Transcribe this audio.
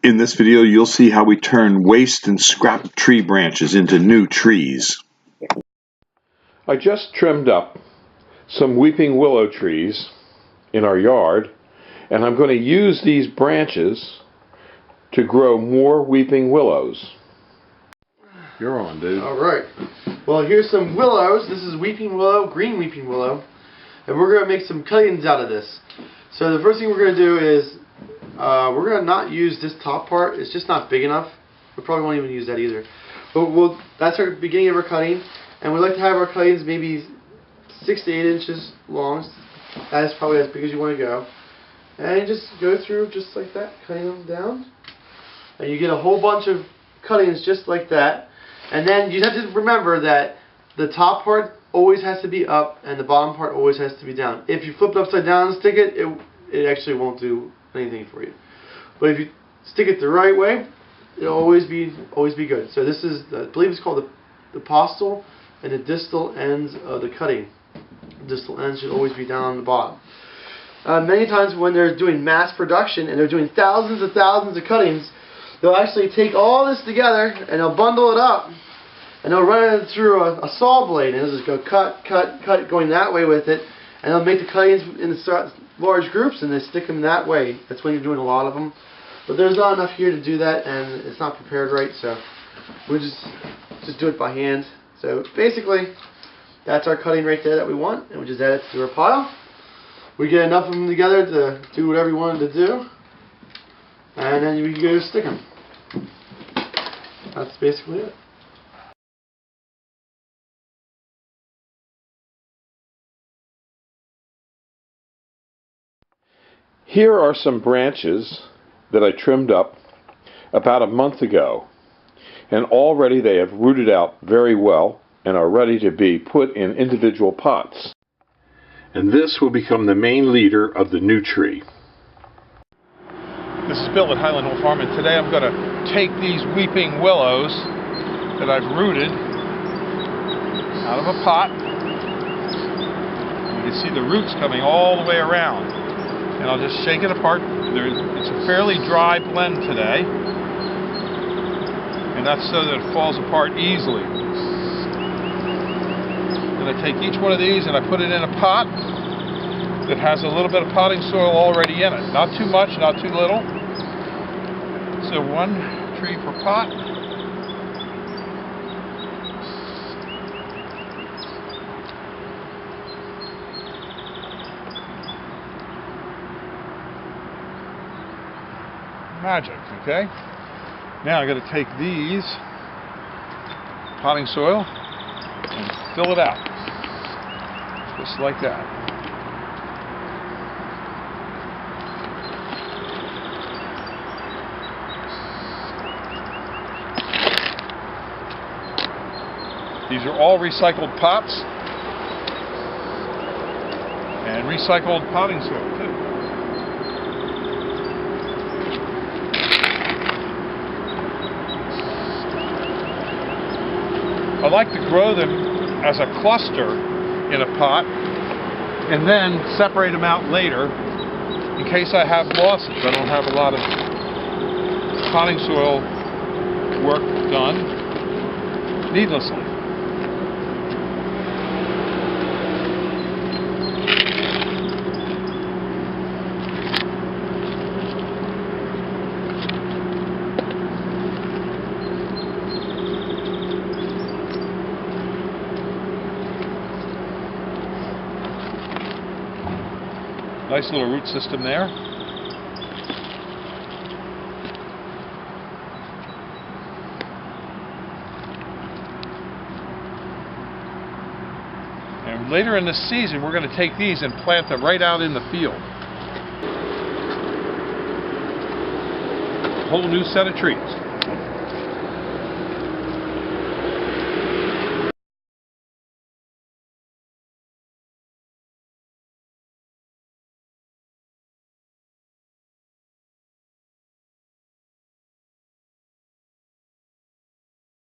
In this video, you'll see how we turn waste and scrap tree branches into new trees. I just trimmed up some weeping willow trees in our yard, and I'm going to use these branches to grow more weeping willows. You're on, dude. Alright. Well, here's some willows. This is weeping willow, green weeping willow. And we're going to make some cuttings out of this. So the first thing we're going to do is we're going to not use this top part. It's just not big enough. We probably won't even use that either. But that's our beginning of our cutting. And we like to have our cuttings maybe 6 to 8 inches long. That's probably as big as you want to go. And you just go through just like that, cutting them down. And you get a whole bunch of cuttings just like that. And then you have to remember that the top part always has to be up and the bottom part always has to be down. If you flip it upside down and stick it, it actually won't do anything for you. But if you stick it the right way, it'll always be good. So this is, I believe it's called the postal and the distal ends of the cutting. The distal ends should always be down on the bottom. Many times when they're doing mass production and they're doing thousands and thousands of cuttings, they'll actually take all this together and they'll bundle it up and they'll run it through a saw blade and they'll just go cut, going that way with it, and they'll make the cuttings in large groups and they stick them that way. That's when you're doing a lot of them. But there's not enough here to do that, and it's not prepared right, so we'll just do it by hand. So basically, that's our cutting right there that we want, and we just add it to our pile. We get enough of them together to do whatever you wanted to do, and then we can go stick them. That's basically it. Here are some branches that I trimmed up about a month ago, and already they have rooted out very well and are ready to be put in individual pots. And this will become the main leader of the new tree. This is Bill at Highland Hill Farm, and today I'm going to take these weeping willows that I've rooted out of a pot. You can see the roots coming all the way around, and I'll just shake it apart. It's a fairly dry blend today, and that's so that it falls apart easily. I'm going to take each one of these and I put it in a pot that has a little bit of potting soil already in it. Not too much, not too little. So 1 tree per pot. Magic, okay? Now I'm going to take these potting soil and fill it out. Just like that. These are all recycled pots and recycled potting soil too. I like to grow them as a cluster in a pot and then separate them out later in case I have losses. I don't have a lot of potting soil work done needlessly. Nice little root system there. And later in the season, we're going to take these and plant them right out in the field. A whole new set of trees.